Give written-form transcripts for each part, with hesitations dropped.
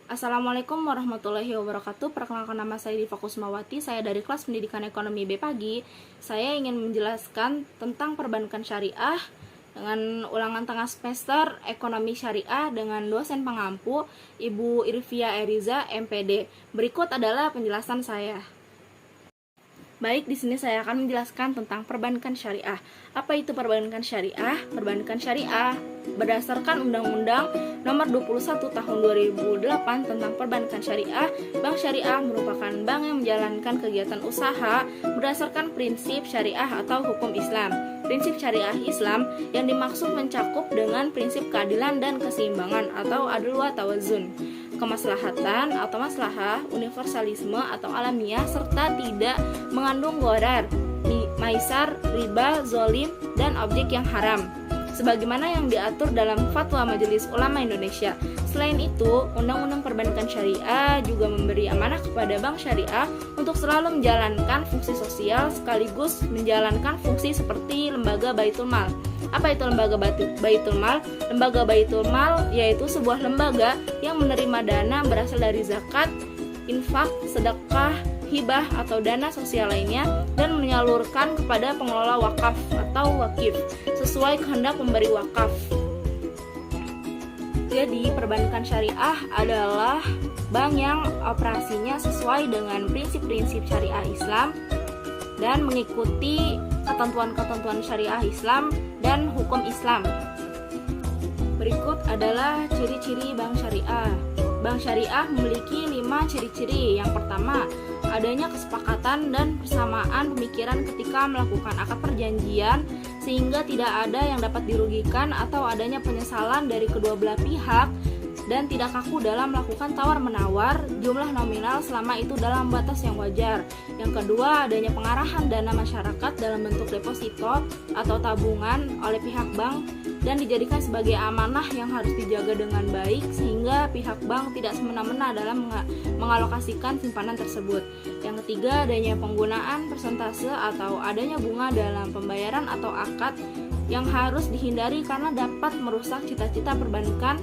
Assalamualaikum warahmatullahi wabarakatuh. Perkenalkan, nama saya Diva Kusmawati. Saya dari kelas pendidikan ekonomi B pagi. Saya ingin menjelaskan tentang perbankan syariah dengan ulangan tengah semester ekonomi syariah dengan dosen pengampu Ibu Irvia Eriza, MPD. Berikut adalah penjelasan saya. Baik, di sini saya akan menjelaskan tentang perbankan syariah. Apa itu perbankan syariah? Perbankan syariah berdasarkan Undang-Undang Nomor 21 Tahun 2008 tentang Perbankan Syariah. Bank syariah merupakan bank yang menjalankan kegiatan usaha berdasarkan prinsip syariah atau hukum Islam. Prinsip syariah Islam yang dimaksud mencakup dengan prinsip keadilan dan keseimbangan atau adl wa tawazun, kemaslahatan atau maslahah, universalisme atau alamiah, serta tidak mengandung gharar, maisar, riba, zolim, dan objek yang haram, sebagaimana yang diatur dalam Fatwa Majelis Ulama Indonesia. Selain itu, Undang-Undang Perbankan Syariah juga memberi amanah kepada bank syariah untuk selalu menjalankan fungsi sosial sekaligus menjalankan fungsi seperti lembaga Baitul Mal. Apa itu lembaga Baitul Mal? Lembaga Baitul Mal yaitu sebuah lembaga yang menerima dana berasal dari zakat, infak, sedekah, hibah atau dana sosial lainnya dan menyalurkan kepada pengelola wakaf atau wakif sesuai kehendak pemberi wakaf. Jadi, perbankan syariah adalah bank yang operasinya sesuai dengan prinsip-prinsip syariah Islam dan mengikuti ketentuan-ketentuan syariah Islam dan hukum Islam. Berikut adalah ciri-ciri bank syariah. Bank syariah memiliki 5 ciri-ciri. Yang pertama, adanya kesepakatan dan persamaan pemikiran ketika melakukan akad perjanjian sehingga tidak ada yang dapat dirugikan atau adanya penyesalan dari kedua belah pihak dan tidak kaku dalam melakukan tawar-menawar jumlah nominal selama itu dalam batas yang wajar. Yang kedua, adanya pengarahan dana masyarakat dalam bentuk deposito atau tabungan oleh pihak bank dan dijadikan sebagai amanah yang harus dijaga dengan baik sehingga pihak bank tidak semena-mena dalam mengalokasikan simpanan tersebut. Yang ketiga, adanya penggunaan persentase atau adanya bunga dalam pembayaran atau akad yang harus dihindari karena dapat merusak cita-cita perbankan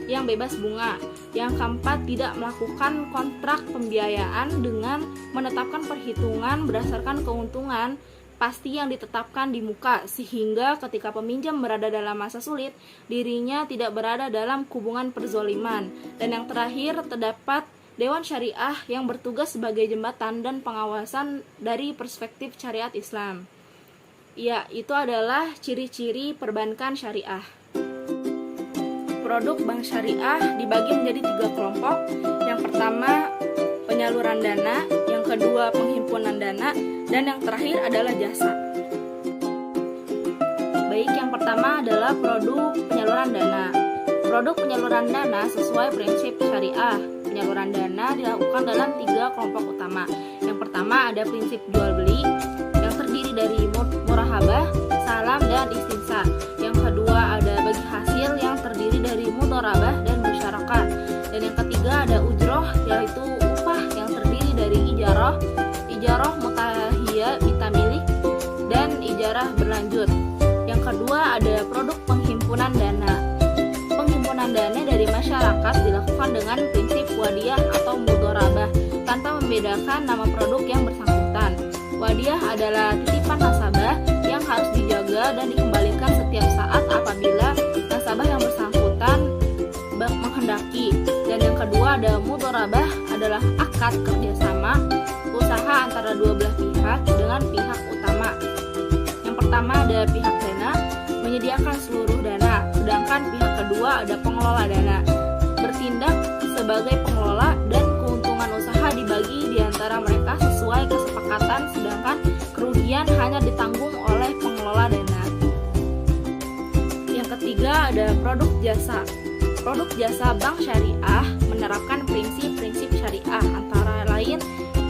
yang bebas bunga. Yang keempat, tidak melakukan kontrak pembiayaan dengan menetapkan perhitungan berdasarkan keuntungan pasti yang ditetapkan di muka, sehingga ketika peminjam berada dalam masa sulit, dirinya tidak berada dalam hubungan perzoliman. Dan yang terakhir, terdapat Dewan Syariah yang bertugas sebagai jembatan dan pengawasan dari perspektif syariat Islam. Ya, itu adalah ciri-ciri perbankan syariah. Produk bank syariah dibagi menjadi 3 kelompok. Yang pertama, penyaluran dana, yang kedua, penghimpunan dana, dan yang terakhir adalah jasa. Baik, yang pertama adalah produk penyaluran dana. Produk penyaluran dana sesuai prinsip syariah. Penyaluran dana dilakukan dalam 3 kelompok utama. Yang pertama ada prinsip jual beli yang terdiri dari murahabah, salam, dan istimsar. Yang kedua ada bagi hasil yang terdiri dari mudharabah dan musyarakah. Dan yang ketiga ada ujroh yaitu upah yang terdiri dari ijarah mutahiyah bitamilik dan ijarah berlanjut. Yang kedua ada produk penghimpunan dana. Penghimpunan dana dari masyarakat dilakukan dengan prinsip wadiyah atau mudharabah tanpa membedakan nama produk yang bersangkutan. Wadiyah adalah titipan nasabah yang harus dijaga dan dikembalikan setiap saat apabila nasabah yang bersangkutan menghendaki. Dan yang kedua ada mudharabah adalah akad kerjasama usaha antara dua belah pihak dengan pihak utama. Yang pertama ada pihak dana menyediakan seluruh dana, sedangkan pihak kedua ada pengelola dana bertindak sebagai pengelola dan keuntungan usaha dibagi di antara mereka sesuai kesepakatan, sedangkan kerugian hanya ditanggung oleh pengelola dana. Yang ketiga ada produk jasa. Produk jasa bank syariah menerapkan prinsip-prinsip syariah antara lain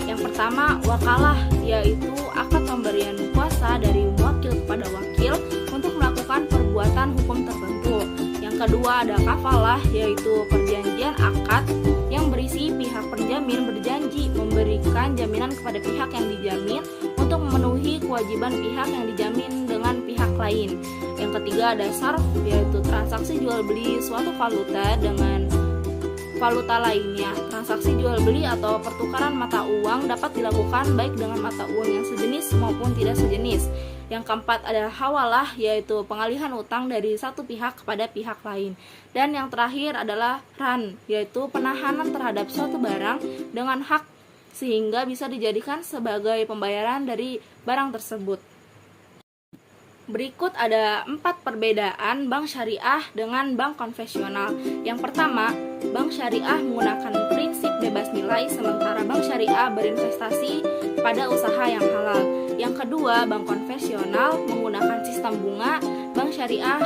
yang pertama wakalah, yaitu akad pemberian kuasa dari wakil kepada wakil untuk melakukan perbuatan hukum tertentu. Yang kedua ada kafalah, yaitu perjanjian akad yang berisi pihak penjamin berjanji memberikan jaminan kepada pihak yang dijamin untuk memenuhi kewajiban pihak yang dijamin dengan pihak lain. Yang ketiga ada sarf, yaitu transaksi jual beli suatu valuta dengan valuta lainnya. Transaksi jual beli atau pertukaran mata uang dapat dilakukan baik dengan mata uang yang sejenis maupun tidak sejenis. Yang keempat adalah hawalah, yaitu pengalihan utang dari satu pihak kepada pihak lain. Dan yang terakhir adalah ran, yaitu penahanan terhadap suatu barang dengan hak sehingga bisa dijadikan sebagai pembayaran dari barang tersebut. Berikut ada 4 perbedaan bank syariah dengan bank konvensional. Yang pertama, bank syariah menggunakan prinsip bebas nilai, sementara bank syariah berinvestasi pada usaha yang halal. Yang kedua, bank konvensional menggunakan sistem bunga. Bank syariah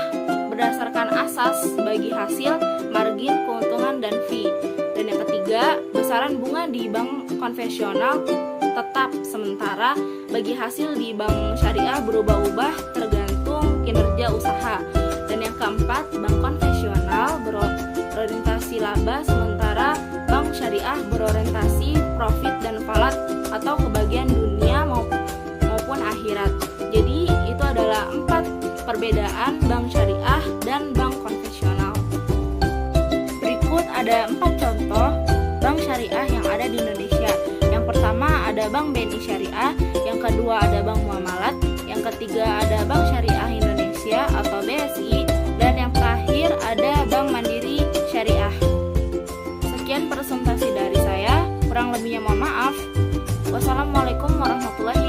berdasarkan asas bagi hasil, margin, keuntungan, dan fee. Dan yang ketiga, besaran bunga di bank konvensional tetap, sementara bagi hasil di bank syariah berubah-ubah tergantung kinerja usaha. Dan yang keempat, bank konvensional berorientasi laba, sementara bank syariah berorientasi profit dan falat atau kebahagiaan dunia maupun akhirat. Jadi itu adalah 4 perbedaan bank syariah dan bank konvensional. Berikut ada 4 contoh bank syariah yang ada di Indonesia. Yang pertama ada Bank BNI Syariah, yang kedua ada Bank Muamalat, yang ketiga ada Bank Syariah Indonesia atau BSI, dan yang terakhir ada Bank Mandiri Syariah. Sekian presentasi dari saya, kurang lebihnya mohon maaf. Wassalamualaikum warahmatullahi